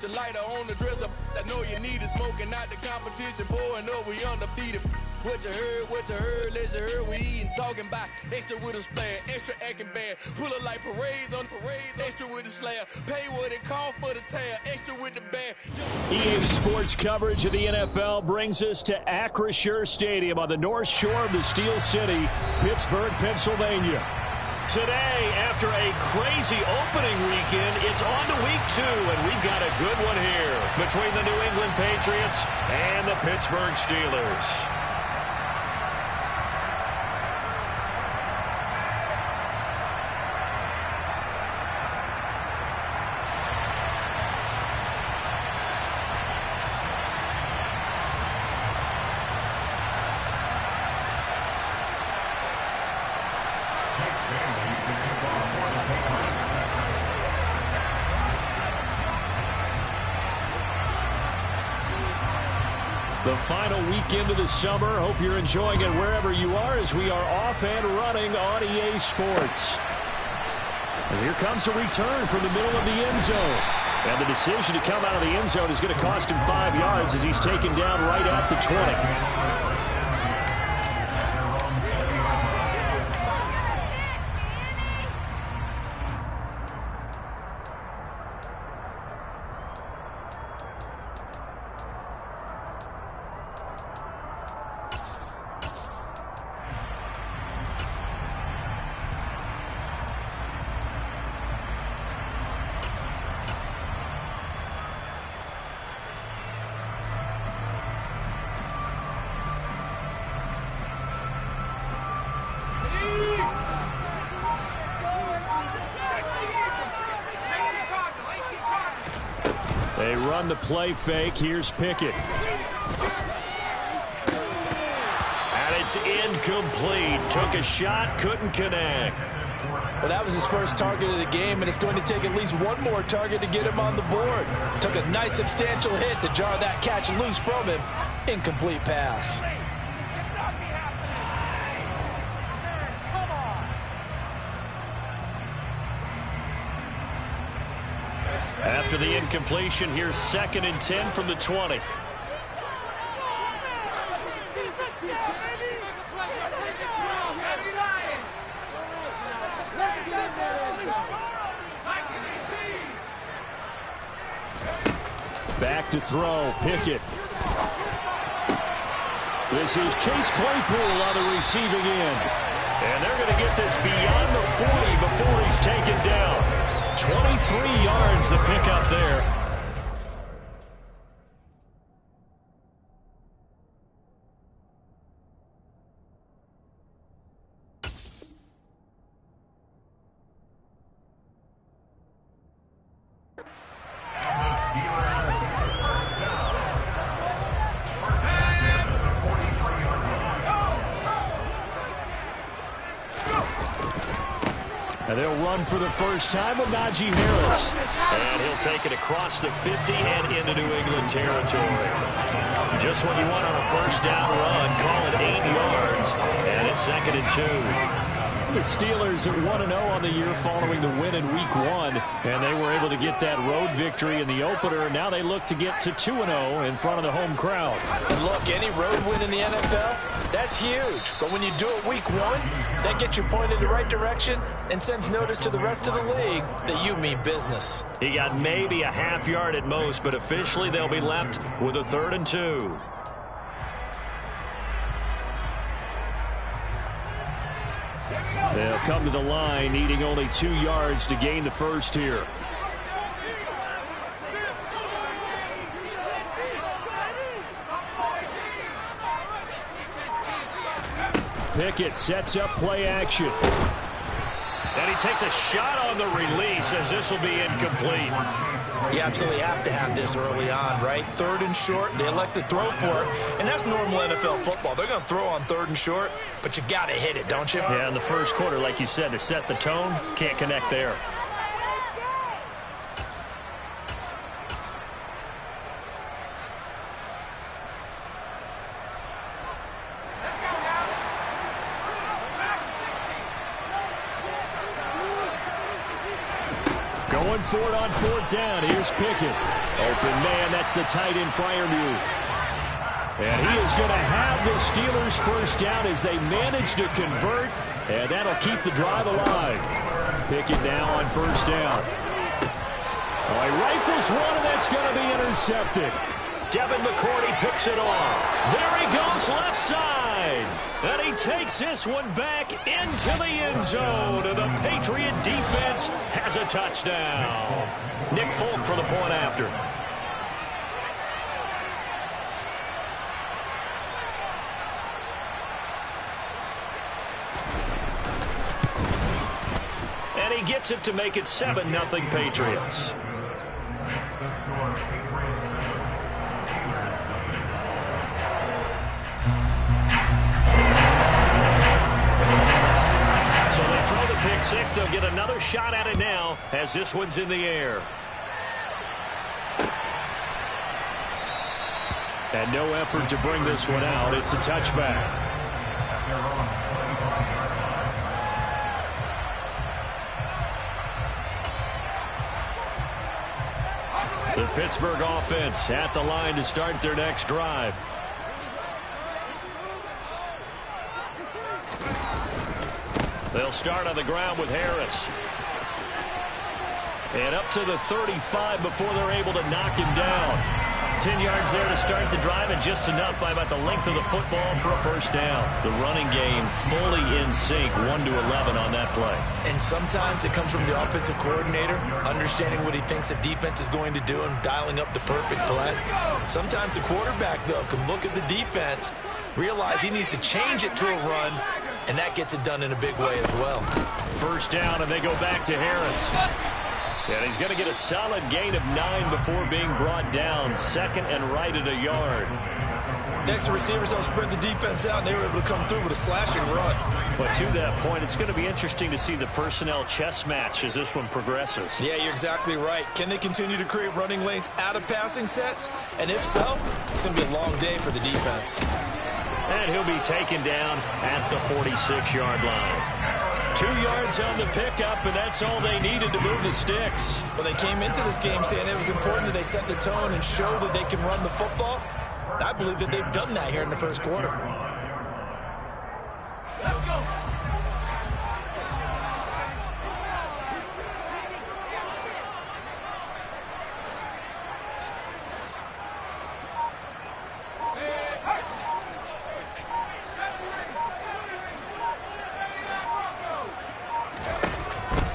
the lighter on the dresser. I know you need it, smoking out the competition, pouring up, we undefeated. What you heard, let you heard, we eatin', talking about extra with a splash, extra acting bad, pull it like parades on parades, extra with the slab, pay what it cost for the tab, extra with the bag. EA Sports coverage of the NFL brings us to Acrisure Stadium on the north shore of the Steel City, Pittsburgh, Pennsylvania. Today, after a crazy opening weekend, it's on to week 2, and we've got a good one here between the New England Patriots and the Pittsburgh Steelers. The final weekend of the summer. Hope you're enjoying it wherever you are as we are off and running on EA Sports. And here comes a return from the middle of the end zone. And the decision to come out of the end zone is going to cost him 5 yards as he's taken down right at the 20. They run the play fake. Here's Pickett. And it's incomplete. Took a shot, couldn't connect. Well, that was his first target of the game, and it's going to take at least one more target to get him on the board. Took a nice substantial hit to jar that catch loose from him. Incomplete pass. After the incompletion, here's 2nd and 10 from the 20. Back to throw, Pickett. This is Chase Claypool on the receiving end. And they're going to get this beyond the 40 before he's taken down. 23 yards the pickup there. And they'll run for the first time with Najee Harris. And he'll take it across the 50 and into New England territory. Just what you want on a first down run. Call it 8 yards. And it's 2nd and 2. The Steelers at 1-0 on the year following the win in Week 1. And they were able to get that road victory in the opener. Now they look to get to 2-0 in front of the home crowd. And look, any road win in the NFL, that's huge. But when you do it Week 1, that gets you pointed in the right direction and sends notice to the rest of the league that you mean business. He got maybe a half yard at most, but officially they'll be left with a 3rd and 2. They'll come to the line, needing only 2 yards to gain the first here. Pickett sets up play action. And he takes a shot on the release as this will be incomplete. You absolutely have to have this early on, right? 3rd and short, they elect to throw for it, and that's normal NFL football. They're going to throw on 3rd and short, but you got to hit it, don't you? Yeah, in the first quarter, like you said, to set the tone, can't connect there. going for it on 4th down. Here's Pickett. Open man, that's the tight end Freiermuth. And he is going to have the Steelers first down as they manage to convert, and that'll keep the drive alive. Pickett now on 1st down. Oh, he rifles one, and that's going to be intercepted. Devin McCourty picks it off. There he goes left side. And he takes this one back into the end zone. And the Patriot defense has a touchdown. Nick Folk for the point after. And he gets it to make it 7-0 Patriots. So they throw the pick six. They'll get another shot at it now as this one's in the air. And no effort to bring this one out. It's a touchback. The Pittsburgh offense at the line to start their next drive. They'll start on the ground with Harris. And up to the 35 before they're able to knock him down. 10 yards there to start the drive, and just enough by about the length of the football for a first down. The running game fully in sync, 1-11 on that play. And sometimes it comes from the offensive coordinator, understanding what he thinks the defense is going to do and dialing up the perfect play. Sometimes the quarterback, though, can look at the defense, realize he needs to change it to a run, and that gets it done in a big way as well. First down, and they go back to Harris. And he's going to get a solid gain of 9 before being brought down. Second and right at a yard. Next, the receivers don't spread the defense out, and they were able to come through with a slashing run. But to that point, it's going to be interesting to see the personnel chess match as this one progresses. Yeah, you're exactly right. Can they continue to create running lanes out of passing sets? And if so, it's going to be a long day for the defense. And he'll be taken down at the 46-yard line. 2 yards on the pickup, and that's all they needed to move the sticks. Well, they came into this game saying it was important that they set the tone and show that they can run the football. I believe that they've done that here in the first quarter. Let's go.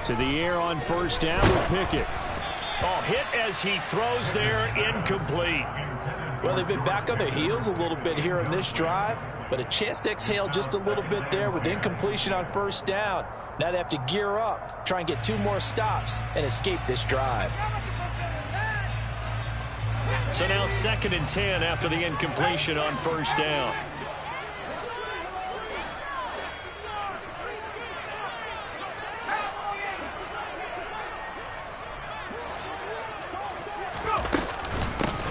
To the air on first down with Pickett. Oh, hit as he throws there, incomplete. Well, they've been back on their heels a little bit here in this drive, but a chance to exhale just a little bit there with incompletion on first down. Now they have to gear up, try and get 2 more stops, and escape this drive. So now 2nd and 10 after the incompletion on first down.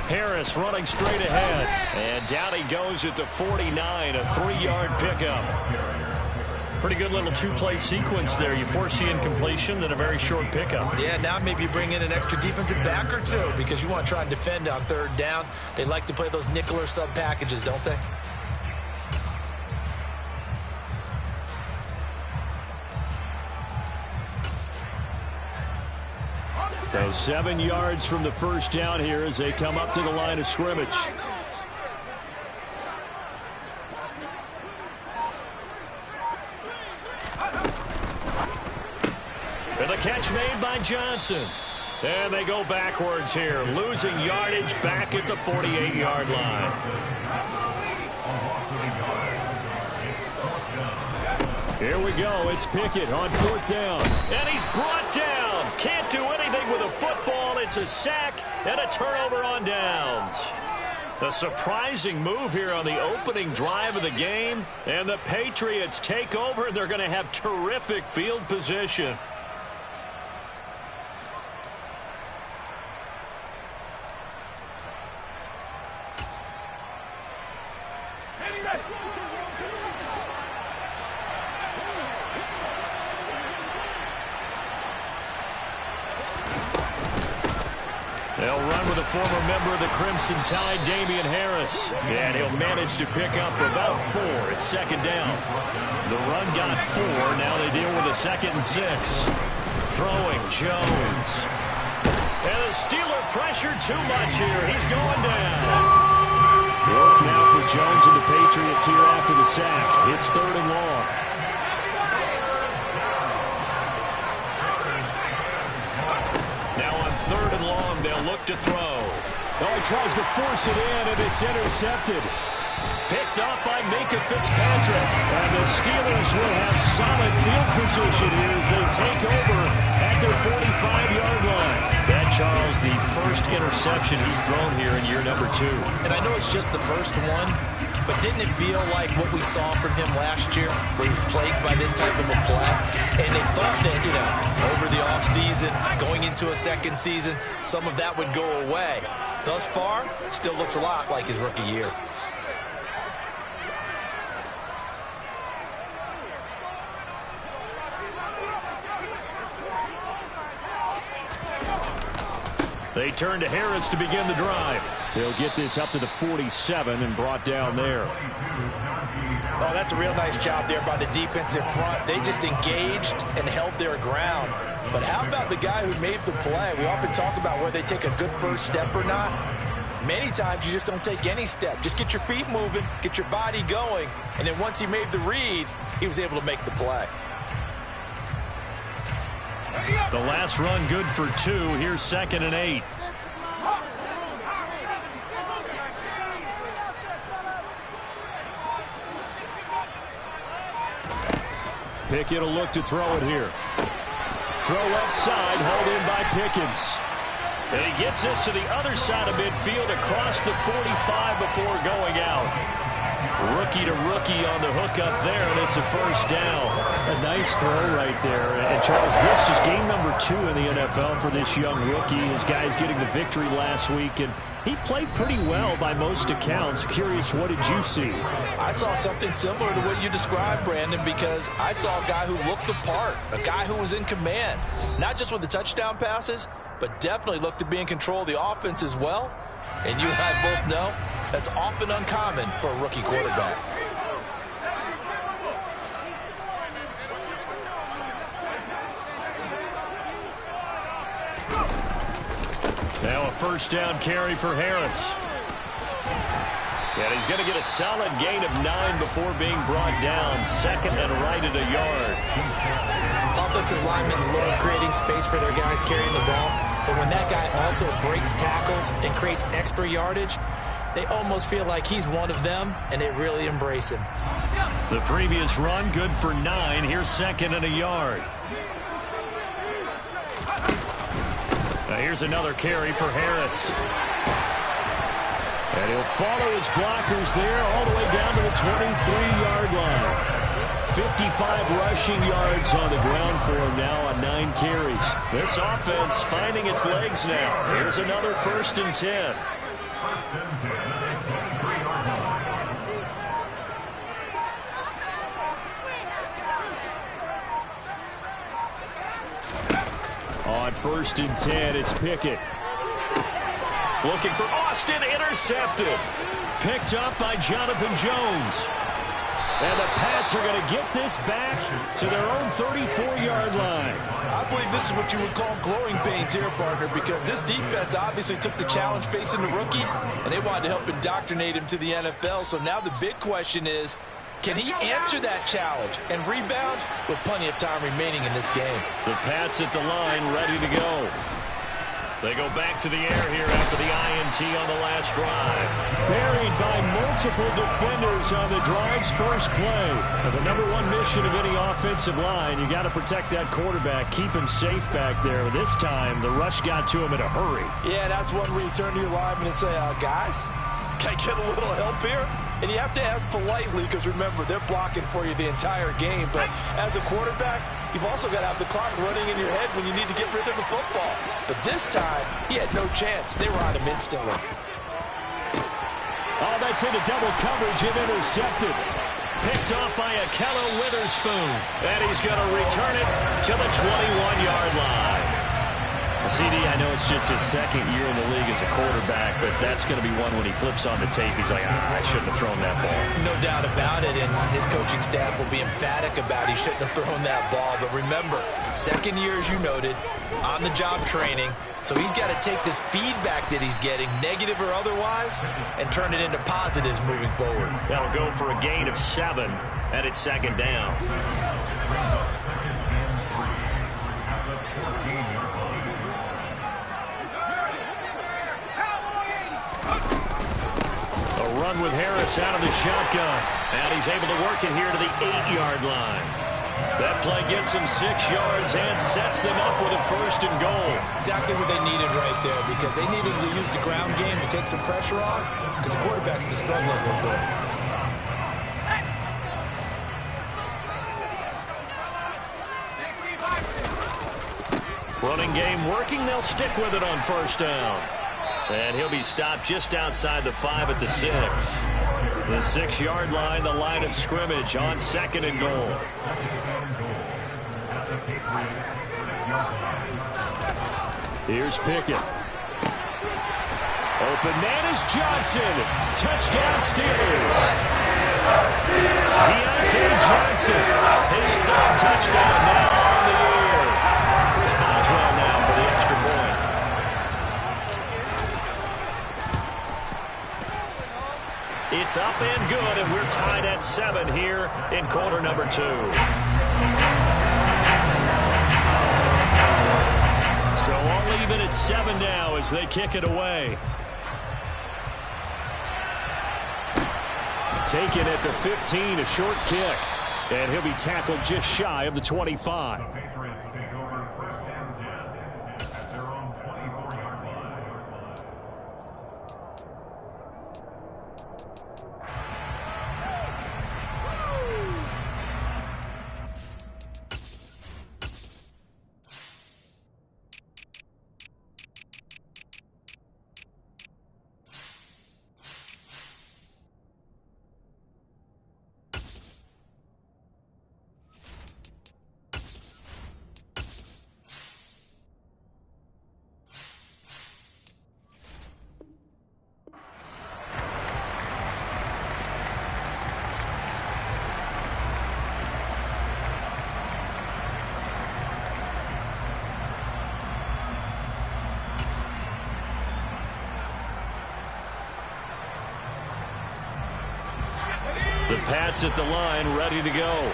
Harris running straight ahead. And down he goes at the 49, a 3-yard pickup. Pretty good little 2-play sequence there. You force the incompletion, then a very short pickup. Yeah, now maybe you bring in an extra defensive back or 2 because you want to try and defend on 3rd down. They like to play those nickel or sub packages, don't they? So 7 yards from the first down here as they come up to the line of scrimmage. And the catch made by Johnson. And they go backwards here, losing yardage back at the 48-yard line. Here we go. It's Pickett on 4th down. And he's brought down. Can't do anything with a football. It's a sack and a turnover on downs. A surprising move here on the opening drive of the game. And the Patriots take over, and they're going to have terrific field position. They'll run with a former member of the Crimson Tide, Damian Harris. And he'll manage to pick up about 4 at second down. The run got 4. Now they deal with a 2nd and 6. Throwing Jones. And the Steeler pressure too much here. He's going down. Work now for Jones and the Patriots here after the sack. It's 3rd and long. Now on 3rd and long, they'll look to throw. Oh, he tries to force it in, and it's intercepted. Picked up by Minkah Fitzpatrick. And the Steelers will have solid field position here as they take over at their 45-yard line. That, Charles, the first interception he's thrown here in year number 2. And I know it's just the first one, but didn't it feel like what we saw from him last year, where he was plagued by this type of a play? And they thought that, over the offseason, going into a second season, some of that would go away. Thus far, still looks a lot like his rookie year. They turn to Harris to begin the drive. They'll get this up to the 47 and brought down there. Oh, that's a real nice job there by the defense in front. They just engaged and held their ground. But how about the guy who made the play? We often talk about whether they take a good first step or not. Many times you just don't take any step. Just get your feet moving, get your body going, and then once he made the read, he was able to make the play. The last run good for 2. Here's 2nd and 8. Pickett will look to throw it here. Throw left side, held in by Pickens. And he gets this to the other side of midfield across the 45 before going out. Rookie to rookie on the hook up there, and it's a first down. A nice throw right there. And, Charles, this is game number 2 in the NFL for this young rookie. His guys getting the victory last week, and he played pretty well by most accounts. Curious, what did you see? I saw something similar to what you described, Brandon, because I saw a guy who looked the part, a guy who was in command, not just with the touchdown passes, but definitely looked to be in control of the offense as well. And you and I both know that's often uncommon for a rookie quarterback. Now a first down carry for Harris. And he's going to get a solid gain of 9 before being brought down. 2nd and right at a yard. Offensive linemen love creating space for their guys carrying the ball. But when that guy also breaks tackles and creates extra yardage, they almost feel like he's one of them, and they really embrace him. The previous run good for 9. Here's 2nd and a yard. Now here's another carry for Harris. And he'll follow his blockers there all the way down to the 23-yard line. 55 rushing yards on the ground for him now on 9 carries. This offense finding its legs now. Here's another 1st and 10. On 1st and 10, it's Pickett. Looking for Austin, intercepted. Picked up by Jonathan Jones. And the Pats are going to get this back to their own 34-yard line. I believe this is what you would call growing pains here, partner, because this defense obviously took the challenge facing the rookie, and they wanted to help indoctrinate him to the NFL. So now the big question is, can he answer that challenge and rebound with plenty of time remaining in this game? The Pats at the line, ready to go. They go back to the air here after the INT on the last drive. Buried by multiple defenders on the drive's first play. And the number 1 mission of any offensive line, you got to protect that quarterback, keep him safe back there. This time, the rush got to him in a hurry. Yeah, that's one where you turn to your lineman and say, guys, can I get a little help here? And you have to ask politely because, remember, they're blocking for you the entire game. But as a quarterback, you've also got to have the clock running in your head when you need to get rid of the football. But this time, he had no chance. They were on him instantly. Oh, that's into double coverage and intercepted. Picked off by Ahkello Witherspoon. And he's going to return it to the 21-yard line. CD, I know it's just his second year in the league as a quarterback, but that's going to be one when he flips on the tape, he's like, I shouldn't have thrown that ball. No doubt about it, and his coaching staff will be emphatic about he shouldn't have thrown that ball. But remember, second year, as you noted, on-the-job training, so he's got to take this feedback that he's getting, negative or otherwise, and turn it into positives moving forward. That'll go for a gain of 7, and it's second down. Run with Harris out of the shotgun. And he's able to work it here to the 8-yard line. That play gets him 6 yards and sets them up with a 1st and goal. Exactly what they needed right there, because they needed to use the ground game to take some pressure off, because the quarterback's been struggling a little bit. Running game working. They'll stick with it on 1st down. And he'll be stopped just outside the 5 at the 6. The 6-yard line, the line of scrimmage on 2nd and goal. Here's Pickett. Open man is Johnson. Touchdown Steelers. Deontay Johnson. His 3rd touchdown now on the year. Chris Boswell now for the extra point. It's up and good, and we're tied at 7 here in quarter number 2. So all even at 7 now as they kick it away. Taken at the 15, a short kick. And he'll be tackled just shy of the 25. The Pats at the line, ready to go.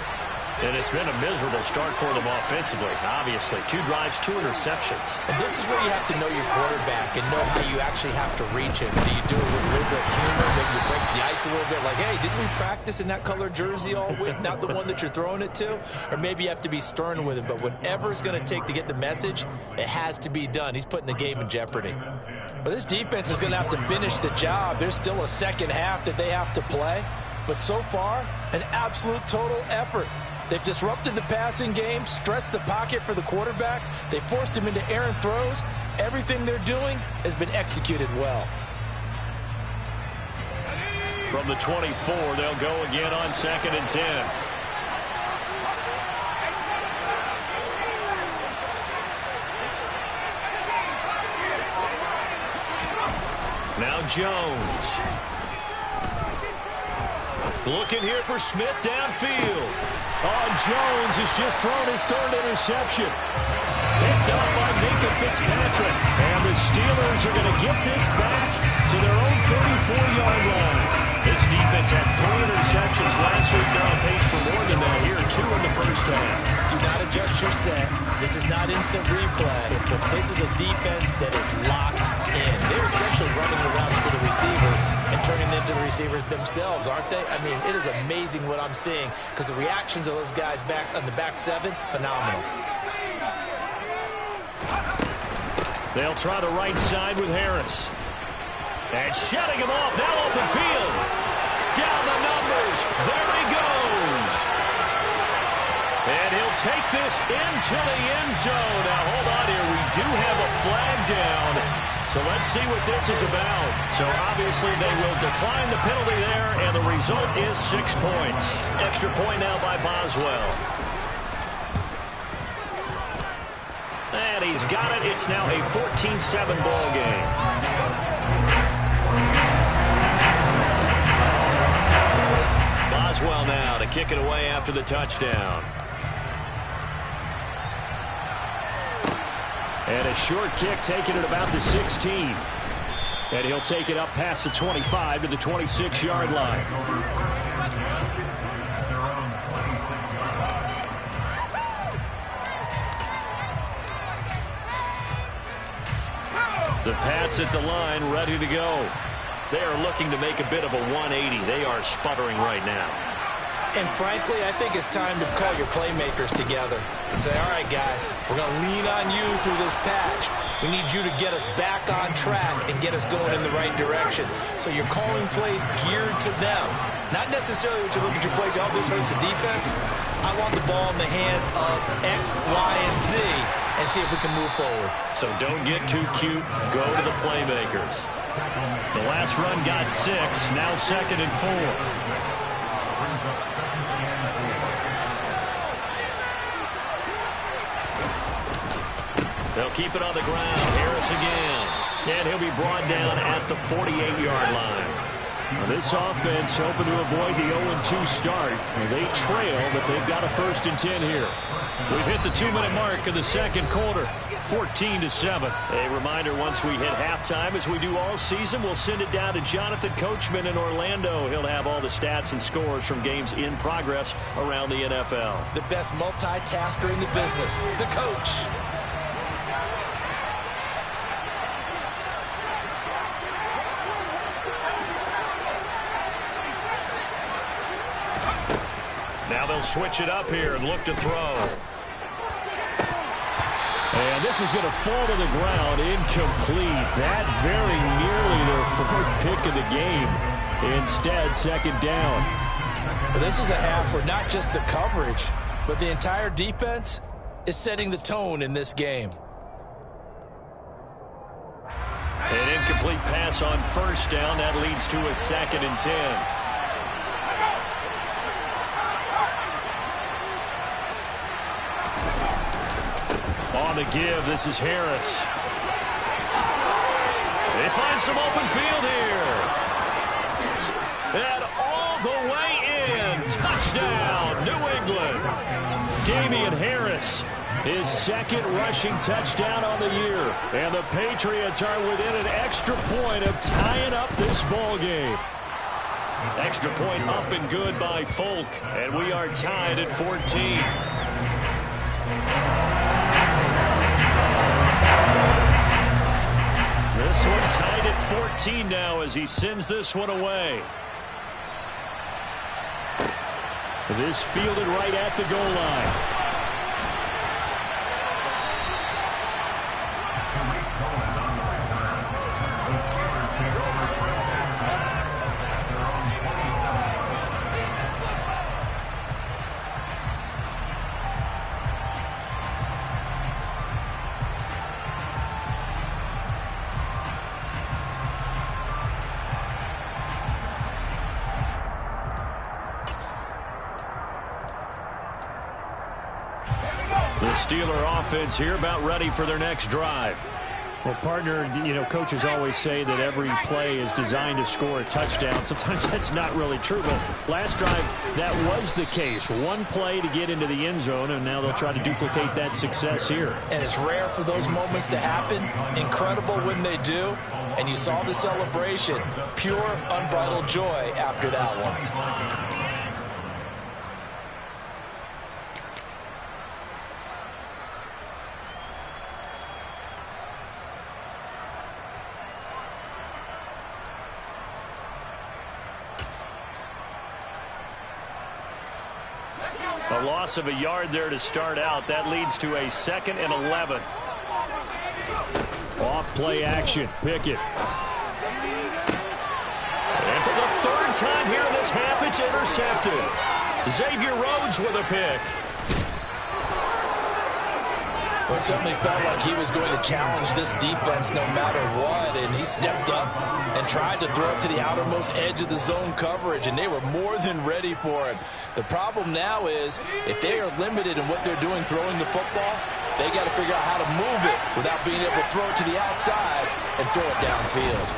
And it's been a miserable start for them offensively, obviously. 2 drives, 2 interceptions. And this is where you have to know your quarterback and know how you actually have to reach him. Do you do it with a little bit of humor? Maybe you break the ice a little bit, like, hey, didn't we practice in that color jersey all week? Not the one that you're throwing it to? Or maybe you have to be stern with him. But whatever it's going to take to get the message, it has to be done. He's putting the game in jeopardy. Well, this defense is going to have to finish the job. There's still a second half that they have to play. But so far, an absolute total effort. They've disrupted the passing game, stressed the pocket for the quarterback. They forced him into errant throws. Everything they're doing has been executed well. From the 24, they'll go again on 2nd and 10. Now Jones. Looking here for Smith downfield. Oh, Jones has just thrown his 3rd interception. Picked up by Minkah Fitzpatrick. And the Steelers are going to get this back to their own 34-yard line. This defense had 3 interceptions last week. They're on pace for more than that here. 2 in the first half. Do not adjust your set. This is not instant replay. This is a defense that is locked in. They're essentially running the routes for the receivers and turning into the receivers themselves, aren't they? I mean, it is amazing what I'm seeing because the reactions of those guys back on the back 7, phenomenal. They'll try the right side with Harris. And shutting him off. Now open field. Down the numbers. There he goes. And he'll take this into the end zone. Now, hold on here. We do have a flag down. So let's see what this is about. So obviously they will decline the penalty there, and the result is 6 points. Extra point now by Boswell. And he's got it. It's now a 14-7 ball game. Boswell now to kick it away after the touchdown. And a short kick taken at about the 16. And he'll take it up past the 25 to the 26-yard line. The Pats at the line, ready to go. They are looking to make a bit of a 180. They are sputtering right now. And frankly, I think it's time to call your playmakers together and say, all right, guys, we're going to lean on you through this patch. We need you to get us back on track and get us going in the right direction. So you're calling plays geared to them. Not necessarily what you look at your plays, oh, this hurts the defense. I want the ball in the hands of X, Y, and Z and see if we can move forward. So don't get too cute. Go to the playmakers. The last run got 6. Now 2nd and 4. They'll keep it on the ground. Harris again. And he'll be brought down at the 48-yard line. Now this offense hoping to avoid the 0-2 start. They trail, but they've got a 1st and 10 here. We've hit the 2-minute mark of the second quarter. 14-7. A reminder, once we hit halftime, as we do all season, we'll send it down to Jonathan Coachman in Orlando. He'll have all the stats and scores from games in progress around the NFL. The best multitasker in the business, the coach. Now they'll switch it up here and look to throw. And this is going to fall to the ground, incomplete. That very nearly their 4th pick of the game. Instead, 2nd down. Well, this is a half where not just the coverage, but the entire defense is setting the tone in this game. An incomplete pass on 1st down. That leads to a 2nd and 10. On the give, this is Harris. They find some open field here. And all the way in. Touchdown, New England. Damian Harris, his 2nd rushing touchdown on the year. And the Patriots are within an extra point of tying up this ball game. Extra point up and good by Folk. And we are tied at 14. This one tied at 14 now as he sends this one away. This fielded right at the goal line. The Steeler offense here about ready for their next drive. Well, partner, coaches always say that every play is designed to score a touchdown. Sometimes that's not really true, but last drive, that was the case. One play to get into the end zone, and now they'll try to duplicate that success here. And it's rare for those moments to happen. Incredible when they do. And you saw the celebration. Pure, unbridled joy after that one. A loss of a yard there to start out. That leads to a 2nd and 11. Off play action. Pickett. And for the 3rd time here in this half, it's intercepted. Xavier Rhodes with a pick. Well, it certainly felt like he was going to challenge this defense no matter what, and he stepped up and tried to throw it to the outermost edge of the zone coverage, and they were more than ready for it. The problem now is if they are limited in what they're doing throwing the football, They got to figure out how to move it without being able to throw it to the outside and throw it downfield.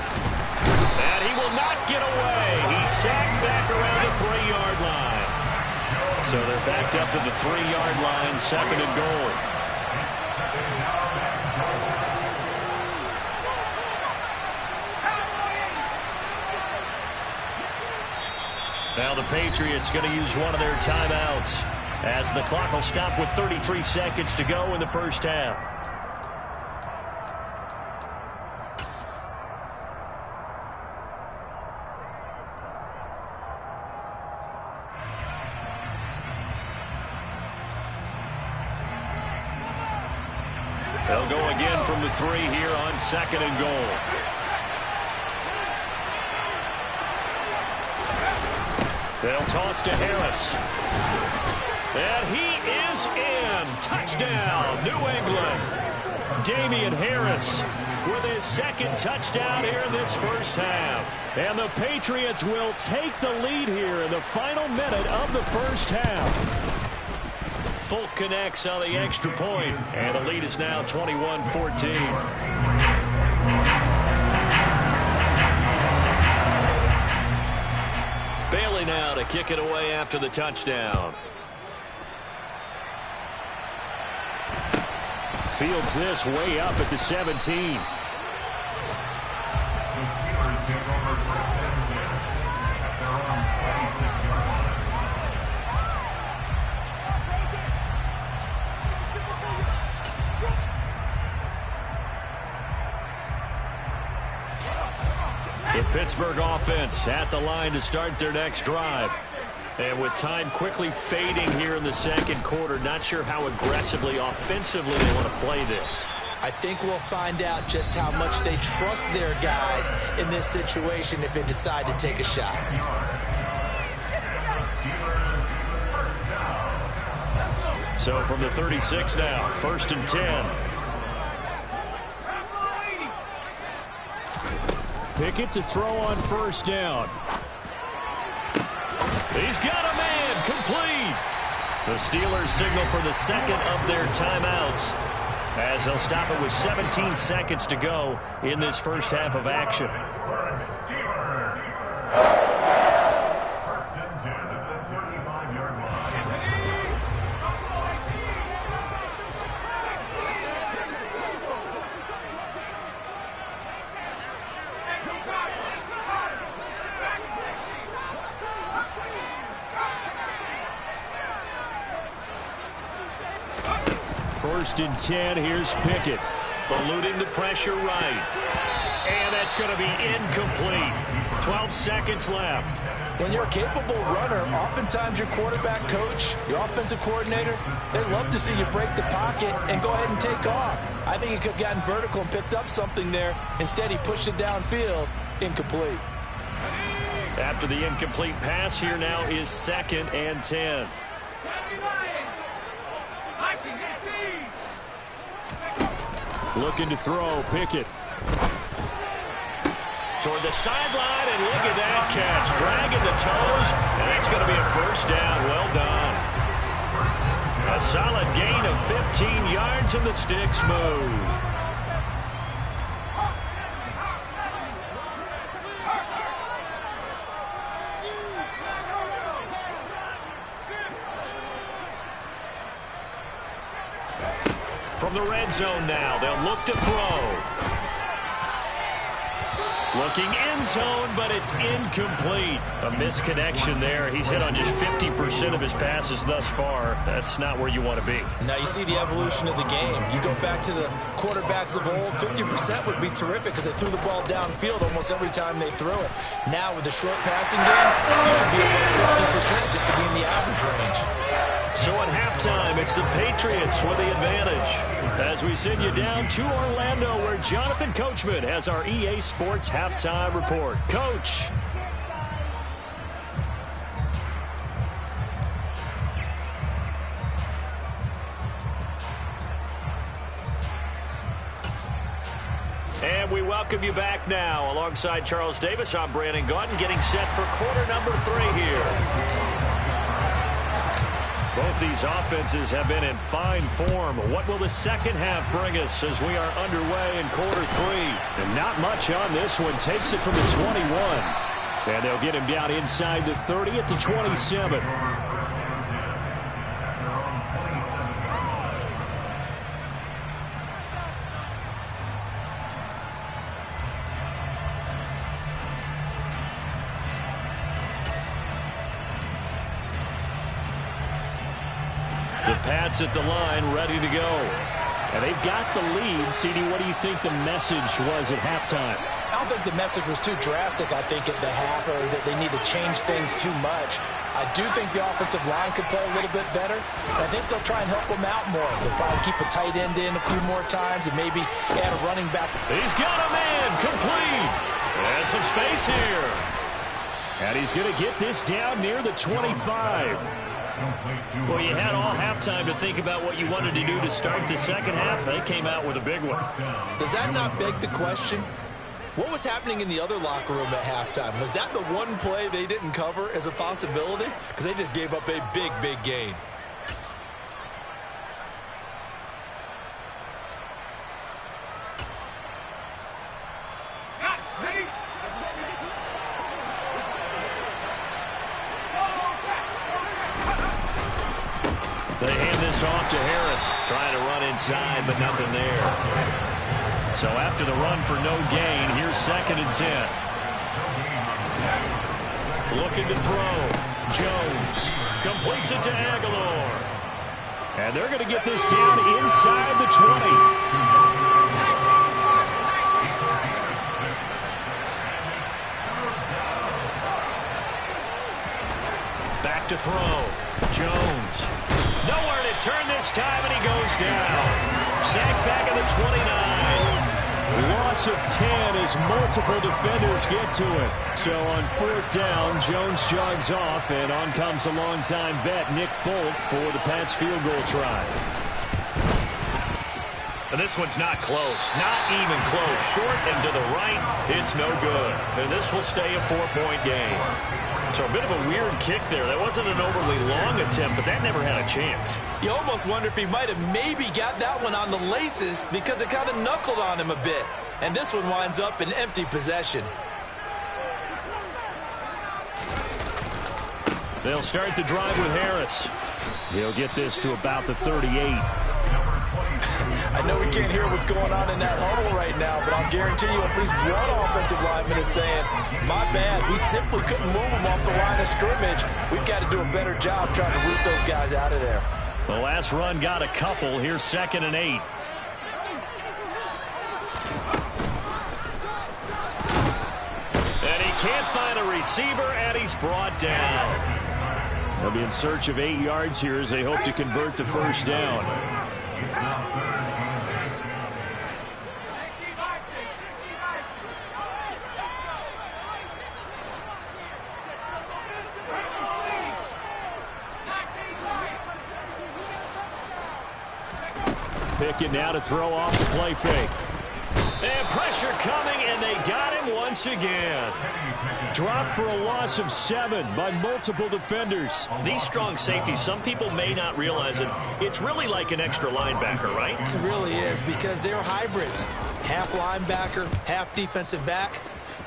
And he will not get away. He's sacked back around the 3-yard line. So they're backed up to the 3-yard line, 2nd and goal. Now the Patriots going to use one of their timeouts as the clock will stop with 33 seconds to go in the first half. They'll go again from the 3 here on 2nd and goal. They'll toss to Harris. And he is in. Touchdown, New England. Damian Harris with his 2nd touchdown here in this first half. And the Patriots will take the lead here in the final minute of the first half. Folk connects on the extra point, and the lead is now 21-14. Bailey now to kick it away after the touchdown. Fields this way up at the 17. The Pittsburgh offense at the line to start their next drive. And with time quickly fading here in the second quarter, not sure how aggressively, offensively they want to play this. I think we'll find out just how much they trust their guys in this situation if they decide to take a shot. So from the 36 now, 1st and 10. Pickett to throw on 1st down. He's got a man, complete. The Steelers signal for the 2nd of their timeouts as they'll stop it with 17 seconds to go in this first half of action. First and 10, here's Pickett. Eluding the pressure right. And that's going to be incomplete. 12 seconds left. When you're a capable runner, oftentimes your quarterback coach, your offensive coordinator, they love to see you break the pocket and go ahead and take off. I think he could have gotten vertical and picked up something there. Instead, he pushed it downfield. Incomplete. After the incomplete pass, here now is 2nd and 10. Looking to throw, Pickett. Toward the sideline, and look at that catch. Dragging the toes, and that's going to be a 1st down. Well done. A solid gain of 15 yards, and the sticks move. From the red zone now, they'll look to throw. Looking end zone, but it's incomplete. A misconnection there. He's hit on just 50% of his passes thus far. That's not where you want to be. Now you see the evolution of the game. You go back to the quarterbacks of old, 50% would be terrific because they threw the ball downfield almost every time they threw it. Now with the short passing game, you should be above 60% just to be in the average range. So at halftime, it's the Patriots with the advantage. As we send you down to Orlando, where Jonathan Coachman has our EA Sports halftime report. Coach. And we welcome you back now. Alongside Charles Davis, I'm Brandon Gaudin, getting set for quarter number 3 here. Both these offenses have been in fine form. What will the second half bring us as we are underway in quarter 3? And not much on this one. Takes it from the 21. And they'll get him down inside the 30 at the 27. The Pats at the line, ready to go. And they've got the lead. CD, what do you think the message was at halftime? I don't think the message was too drastic, I think, at the half, or that they need to change things too much. I do think the offensive line could play a little bit better. I think they'll try and help them out more. They'll probably keep a tight end in a few more times and maybe add a running back. He's got a man complete. There's some space here. And he's going to get this down near the 25. Well, you had all halftime to think about what you wanted to do to start the second half. They came out with a big one. Does that not beg the question? What was happening in the other locker room at halftime? Was that the one play they didn't cover as a possibility? Because they just gave up a big, big gain. They hand this off to Harris, trying to run inside, but nothing there. So after the run for no gain, here's 2nd and 10. Looking to throw. Jones completes it to Aguilar. And they're going to get this down inside the 20. Back to throw. Jones. Nowhere to turn this time, and he goes down. Sacked back at the 29. Loss of 10 as multiple defenders get to it. So on 4th down, Jones jogs off, and on comes a longtime vet, Nick Folk, for the Pats field goal try. And this one's not close. Not even close. Short and to the right, it's no good. And this will stay a 4-point game. So a bit of a weird kick there. That wasn't an overly long attempt, but that never had a chance. You almost wonder if he might have maybe got that one on the laces because it kind of knuckled on him a bit. And this one winds up in empty possession. They'll start the drive with Harris. He'll get this to about the 38. I know we can't hear what's going on in that huddle right now, but I'll guarantee you at least one offensive lineman is saying, my bad, we simply couldn't move them off the line of scrimmage. We've got to do a better job trying to root those guys out of there. The last run got a couple. Here's 2nd and 8. And he can't find a receiver, and he's brought down. They'll be in search of 8 yards here as they hope to convert the first down. Pickett now to throw off the play fake. And pressure coming, and they got him once again. Dropped for a loss of 7 by multiple defenders. These strong safeties, some people may not realize it. It's really like an extra linebacker, right? It really is, because they're hybrids. Half linebacker, half defensive back.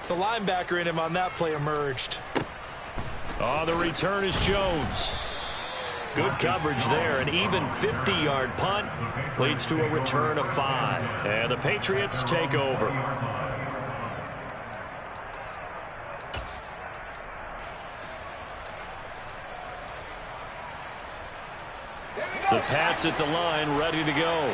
The linebacker in him on that play emerged. Oh, the return is Jones. Good coverage there. An even 50-yard punt leads to a return of 5. And the Patriots take over. The Pats at the line, ready to go.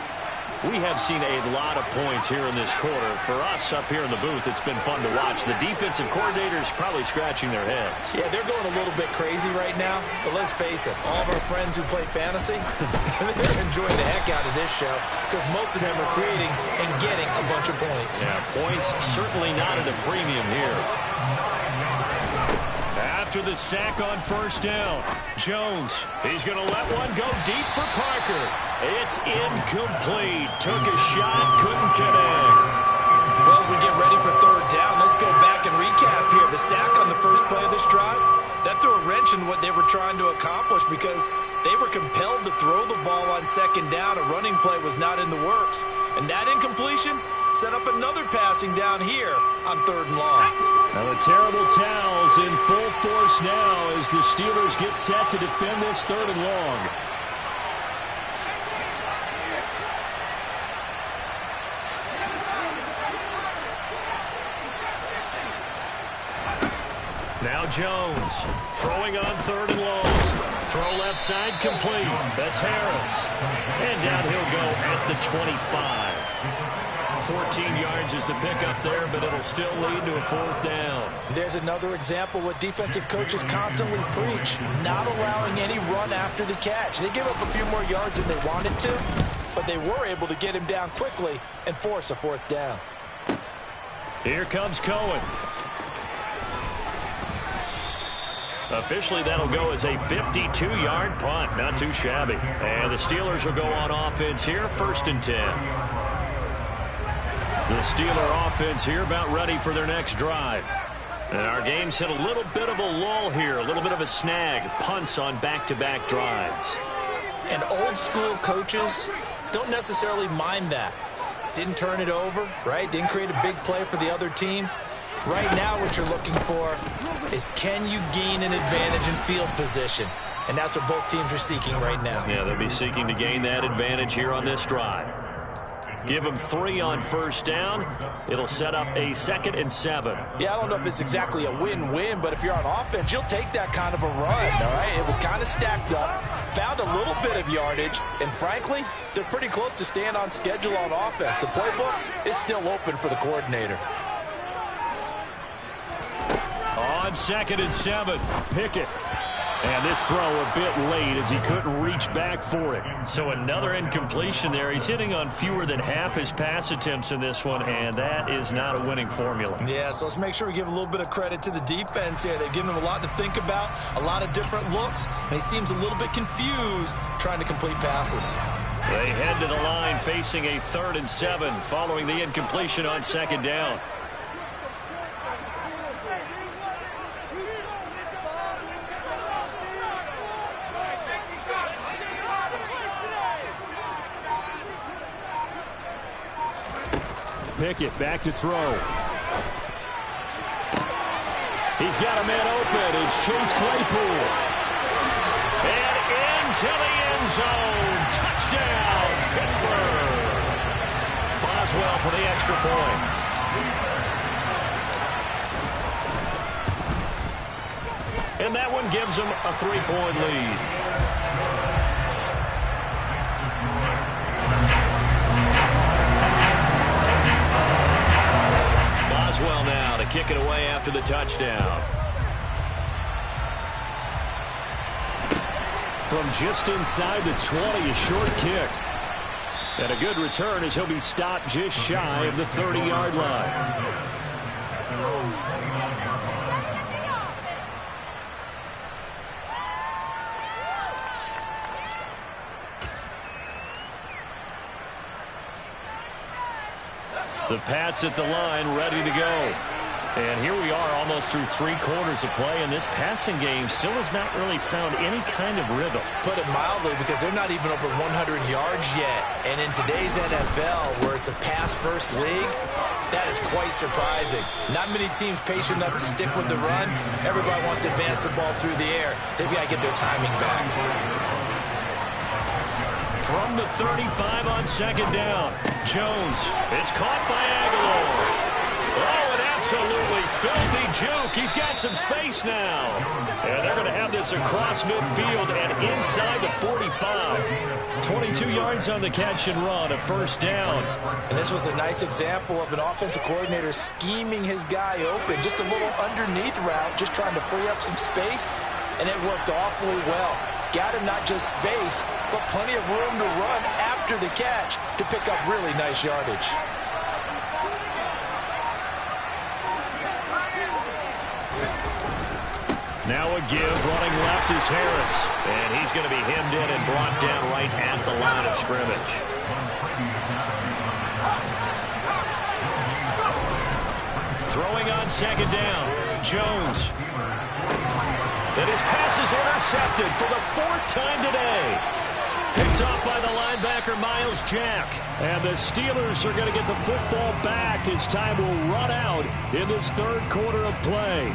We have seen a lot of points here in this quarter. For us up here in the booth, it's been fun to watch. The defensive coordinators probably scratching their heads. Yeah, they're going a little bit crazy right now. But let's face it, all of our friends who play fantasy, they're enjoying the heck out of this show because most of them are creating and getting a bunch of points. Yeah, points certainly not at a premium here. After the sack on 1st down, Jones, he's going to let one go deep for Parker. It's incomplete. Took a shot, couldn't connect. Well, as we get ready for 3rd down, let's go back and recap here. The sack on the first play of this drive, that That threw a wrench in what they were trying to accomplish because they were compelled to throw the ball on second down. A running play was not in the works. And that incompletion set up another passing down here on 3rd and long. Now the terrible towels in full force now as the Steelers get set to defend this 3rd and long. Now Jones throwing on 3rd and long. Throw left side complete. That's Harris. And down he'll go at the 25. 14 yards is the pickup there, but it'll still lead to a 4th down. There's another example what defensive coaches constantly preach, not allowing any run after the catch. They give up a few more yards than they wanted to, but they were able to get him down quickly and force a 4th down. Here comes Cohen. Officially, that'll go as a 52-yard punt. Not too shabby. And the Steelers will go on offense here, 1st and 10. The Steeler offense here about ready for their next drive. And our game's hit a little bit of a lull here, a little bit of a snag. Punts on back-to-back drives. And old-school coaches don't necessarily mind that. Didn't turn it over, right? Didn't create a big play for the other team. Right now what you're looking for is can you gain an advantage in field position? And that's what both teams are seeking right now. Yeah, they'll be seeking to gain that advantage here on this drive. Give them 3 on 1st down. It'll set up a 2nd and 7. Yeah, I don't know if it's exactly a win-win, but if you're on offense, you'll take that kind of a run, all right? It was kind of stacked up, found a little bit of yardage, and frankly, they're pretty close to staying on schedule on offense. The playbook is still open for the coordinator. On 2nd and 7, Pickett. And this throw a bit late as he couldn't reach back for it. So another incompletion there. He's hitting on fewer than half his pass attempts in this one, and that is not a winning formula. Yeah, so let's make sure we give a little bit of credit to the defense here. They've given him a lot to think about, a lot of different looks, and he seems a little bit confused trying to complete passes. They head to the line facing a 3rd and 7 following the incompletion on 2nd down. Pickett back to throw. He's got a man open. It's Chase Claypool. And into the end zone. Touchdown, Pittsburgh. Boswell for the extra point. And that one gives them a 3-point lead. Boswell now to kick it away after the touchdown. From just inside the 20, a short kick. And a good return as he'll be stopped just shy of the 30-yard line. The Pats at the line, ready to go. And here we are almost through 3 quarters of play, and this passing game still has not really found any kind of rhythm. Put it mildly, because they're not even over 100 yards yet. And in today's NFL, where it's a pass-first league, that is quite surprising. Not many teams patient enough to stick with the run. Everybody wants to advance the ball through the air. They've got to get their timing back. From the 35 on 2nd down, Jones. It's caught by Aguilar. Oh, an absolutely filthy juke. He's got some space now. And they're going to have this across midfield and inside the 45. 22 yards on the catch and run, a 1st down. And this was a nice example of an offensive coordinator scheming his guy open. Just a little underneath route, just trying to free up some space, and it worked awfully well. Got him not just space, but plenty of room to run after the catch to pick up really nice yardage. Now a give, running left is Harris. And he's going to be hemmed in and brought down right at the line of scrimmage. Throwing on 2nd down, Jones. And his pass is intercepted for the 4th time today. Picked off by the linebacker, Myles Jack. And the Steelers are going to get the football back as time will run out in this 3rd quarter of play.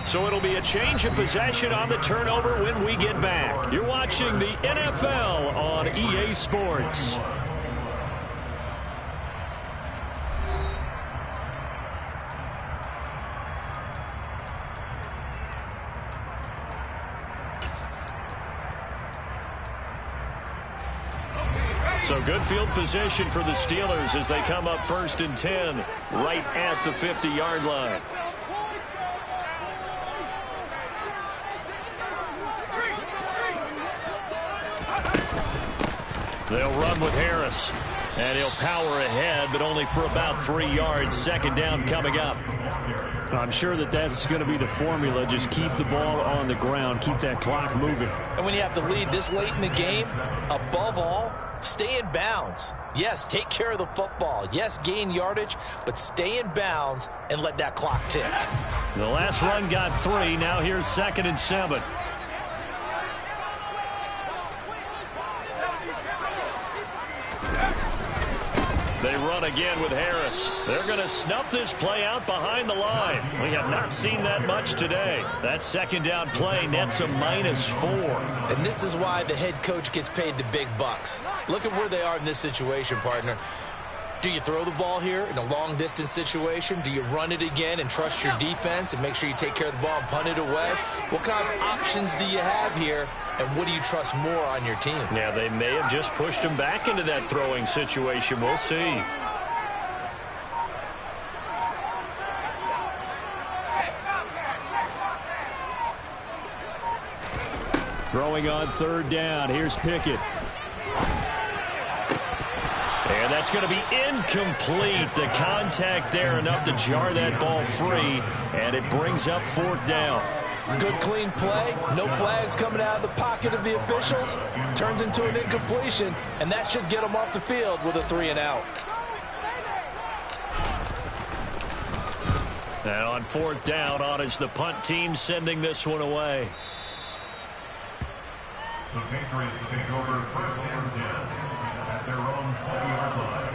So it'll be a change of possession on the turnover when we get back. You're watching the NFL on EA Sports. So good field position for the Steelers as they come up 1st and 10 right at the 50-yard line. They'll run with Harris, and he'll power ahead, but only for about 3 yards. 2nd down coming up. I'm sure that's going to be the formula. Just keep the ball on the ground, keep that clock moving. And when you have the lead this late in the game, above all, stay in bounds. Yes, take care of the football. Yes, gain yardage, but stay in bounds and let that clock tick. The last run got 3. Now here's 2nd and 7. They run again with Harris. They're going to snuff this play out behind the line. We have not seen that much today. That 2nd down play nets a -4. And this is why the head coach gets paid the big bucks. Look at where they are in this situation, partner. Do you throw the ball here in a long-distance situation? Do you run it again and trust your defense and make sure you take care of the ball and punt it away? What kind of options do you have here, and what do you trust more on your team? Yeah, they may have just pushed him back into that throwing situation. We'll see. Throwing on 3rd down. Here's Pickett. And that's going to be incomplete. The contact there enough to jar that ball free, and it brings up 4th down. Good clean play. No flags coming out of the pocket of the officials. Turns into an incompletion, and that should get them off the field with a 3 and out. And on 4th down, on is the punt team sending this one away. The Patriots take over 1st and 10 at their own 20-yard line.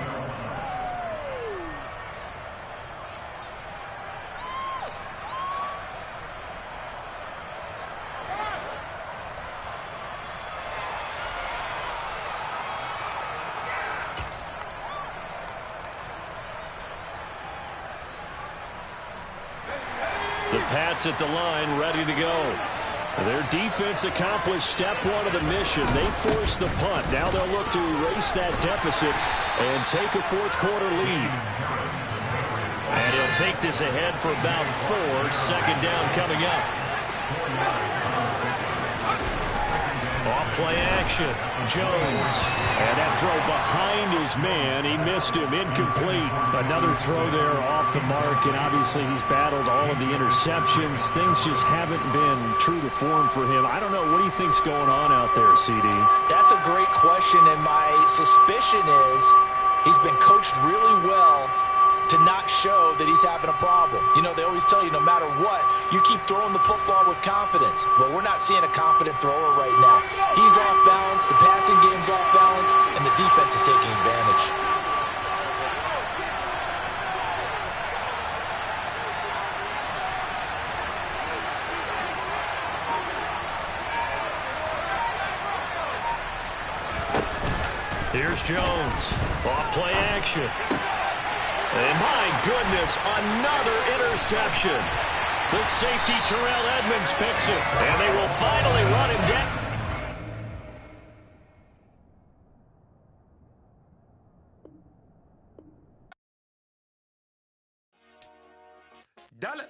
The Pats at the line, ready to go. Their defense accomplished step 1 of the mission. They forced the punt. Now they'll look to erase that deficit and take a 4th quarter lead. And he'll take this ahead for about 4. 2nd down coming up. Off-play action. Jones. And that throw behind his man. He missed him. Incomplete. Another throw there off the mark, and obviously he's battled all of the interceptions. Things just haven't been true to form for him. I don't know. What do you think's going on out there, CD? That's a great question, and my suspicion is he's been coached really well to not show that he's having a problem. You know, they always tell you no matter what, you keep throwing the football with confidence. Well, we're not seeing a confident thrower right now. He's off balance, the passing game's off balance, and the defense is taking advantage. Here's Jones. Off play action. And my goodness, another interception. The safety Terrell Edmunds picks it, and they will finally run him down. Dale.